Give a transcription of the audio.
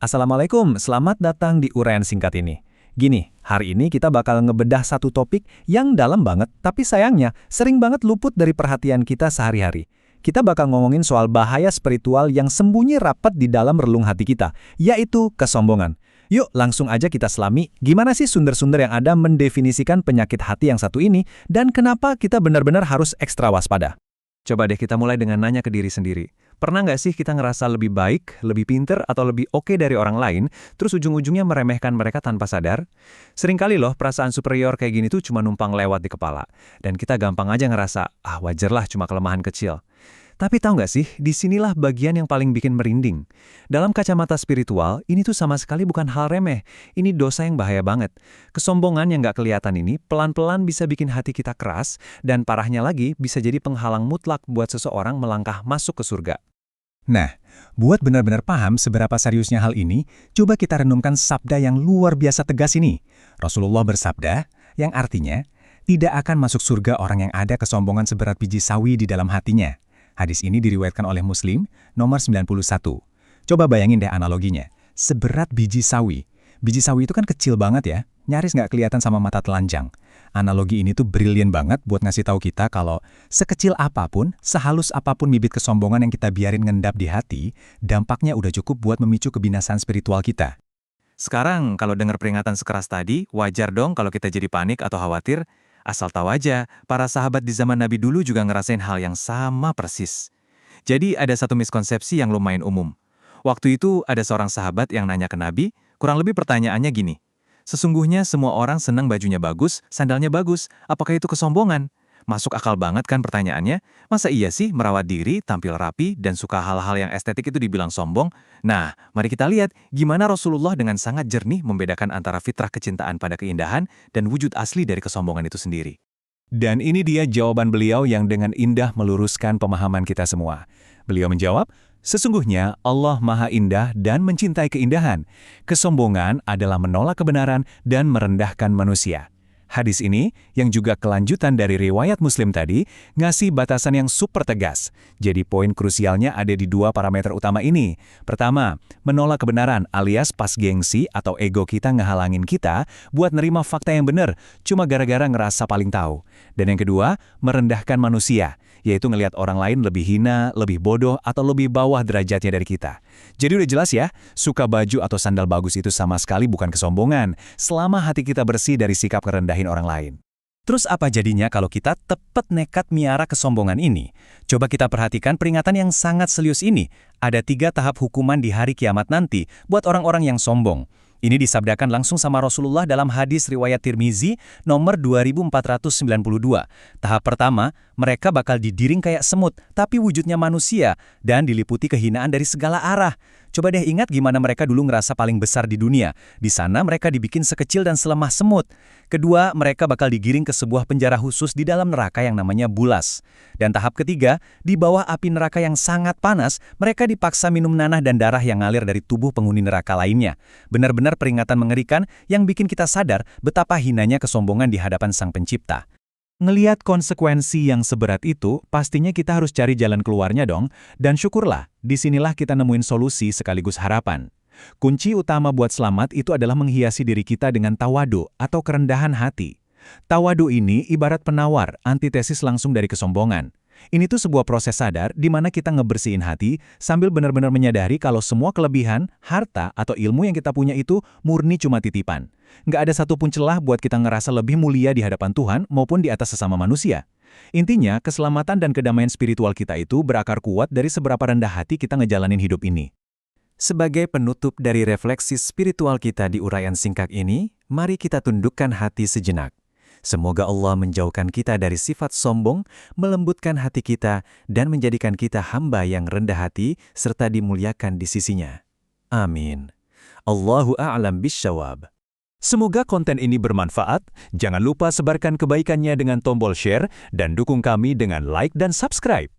Assalamualaikum, selamat datang di uraian singkat ini. Gini, hari ini kita bakal ngebedah satu topik yang dalam banget, tapi sayangnya sering banget luput dari perhatian kita sehari-hari. Kita bakal ngomongin soal bahaya spiritual yang sembunyi rapat di dalam relung hati kita, yaitu kesombongan. Yuk, langsung aja kita selami, gimana sih sumber-sumber yang ada mendefinisikan penyakit hati yang satu ini, dan kenapa kita benar-benar harus ekstra waspada. Coba deh kita mulai dengan nanya ke diri sendiri. Pernah nggak sih kita ngerasa lebih baik, lebih pinter, atau lebih oke dari orang lain, terus ujung-ujungnya meremehkan mereka tanpa sadar? Seringkali loh perasaan superior kayak gini tuh cuma numpang lewat di kepala. Dan kita gampang aja ngerasa, wajarlah cuma kelemahan kecil. Tapi tahu nggak sih, disinilah bagian yang paling bikin merinding. Dalam kacamata spiritual, ini tuh sama sekali bukan hal remeh. Ini dosa yang bahaya banget. Kesombongan yang nggak kelihatan ini pelan-pelan bisa bikin hati kita keras, dan parahnya lagi bisa jadi penghalang mutlak buat seseorang melangkah masuk ke surga. Nah, buat benar-benar paham seberapa seriusnya hal ini, coba kita renungkan sabda yang luar biasa tegas ini. Rasulullah bersabda, yang artinya, tidak akan masuk surga orang yang ada kesombongan seberat biji sawi di dalam hatinya. Hadis ini diriwayatkan oleh Muslim, nomor 91. Coba bayangin deh analoginya. Seberat biji sawi. Biji sawi itu kan kecil banget ya, nyaris nggak kelihatan sama mata telanjang. Analogi ini tuh brilian banget buat ngasih tahu kita kalau sekecil apapun, sehalus apapun bibit kesombongan yang kita biarin ngendap di hati, dampaknya udah cukup buat memicu kebinasaan spiritual kita. Sekarang kalau dengar peringatan sekeras tadi, wajar dong kalau kita jadi panik atau khawatir. Asal tahu aja, para sahabat di zaman Nabi dulu juga ngerasain hal yang sama persis. Jadi ada satu miskonsepsi yang lumayan umum. Waktu itu ada seorang sahabat yang nanya ke Nabi, kurang lebih pertanyaannya gini, sesungguhnya semua orang senang bajunya bagus, sandalnya bagus, apakah itu kesombongan? Masuk akal banget kan pertanyaannya? Masa iya sih merawat diri, tampil rapi, dan suka hal-hal yang estetik itu dibilang sombong? Nah, mari kita lihat gimana Rasulullah dengan sangat jernih membedakan antara fitrah kecintaan pada keindahan dan wujud asli dari kesombongan itu sendiri. Dan ini dia jawaban beliau yang dengan indah meluruskan pemahaman kita semua. Beliau menjawab, sesungguhnya Allah Maha Indah dan mencintai keindahan. Kesombongan adalah menolak kebenaran dan merendahkan manusia. Hadis ini, yang juga kelanjutan dari riwayat Muslim tadi, ngasih batasan yang super tegas. Jadi poin krusialnya ada di dua parameter utama ini. Pertama, menolak kebenaran alias pas gengsi atau ego kita ngehalangin kita buat nerima fakta yang benar, cuma gara-gara ngerasa paling tahu. Dan yang kedua, merendahkan manusia, yaitu ngelihat orang lain lebih hina, lebih bodoh, atau lebih bawah derajatnya dari kita. Jadi udah jelas ya, suka baju atau sandal bagus itu sama sekali bukan kesombongan, selama hati kita bersih dari sikap ngerendahin orang lain. Terus apa jadinya kalau kita tepat nekat miara kesombongan ini? Coba kita perhatikan peringatan yang sangat serius ini. Ada 3 tahap hukuman di hari kiamat nanti buat orang-orang yang sombong. Ini disabdakan langsung sama Rasulullah dalam hadis riwayat Tirmizi nomor 2492. Tahap pertama, mereka bakal didiring kayak semut, tapi wujudnya manusia, dan diliputi kehinaan dari segala arah. Coba deh ingat gimana mereka dulu ngerasa paling besar di dunia. Di sana mereka dibikin sekecil dan selemah semut. Kedua, mereka bakal digiring ke sebuah penjara khusus di dalam neraka yang namanya bulas. Dan tahap ketiga, di bawah api neraka yang sangat panas, mereka dipaksa minum nanah dan darah yang ngalir dari tubuh penghuni neraka lainnya. Benar-benar peringatan mengerikan yang bikin kita sadar betapa hinanya kesombongan di hadapan Sang Pencipta. Ngelihat konsekuensi yang seberat itu, pastinya kita harus cari jalan keluarnya dong, dan syukurlah, disinilah kita nemuin solusi sekaligus harapan. Kunci utama buat selamat itu adalah menghiasi diri kita dengan tawadu atau kerendahan hati. Tawadu ini ibarat penawar, antitesis langsung dari kesombongan. Ini tuh sebuah proses sadar di mana kita ngebersihin hati sambil benar-benar menyadari kalau semua kelebihan, harta, atau ilmu yang kita punya itu murni cuma titipan. Nggak ada satupun celah buat kita ngerasa lebih mulia di hadapan Tuhan maupun di atas sesama manusia. Intinya, keselamatan dan kedamaian spiritual kita itu berakar kuat dari seberapa rendah hati kita ngejalanin hidup ini. Sebagai penutup dari refleksi spiritual kita di uraian singkat ini, mari kita tundukkan hati sejenak. Semoga Allah menjauhkan kita dari sifat sombong, melembutkan hati kita, dan menjadikan kita hamba yang rendah hati serta dimuliakan di sisinya. Amin. Allahu a'lam bishawab. Semoga konten ini bermanfaat. Jangan lupa sebarkan kebaikannya dengan tombol share dan dukung kami dengan like dan subscribe.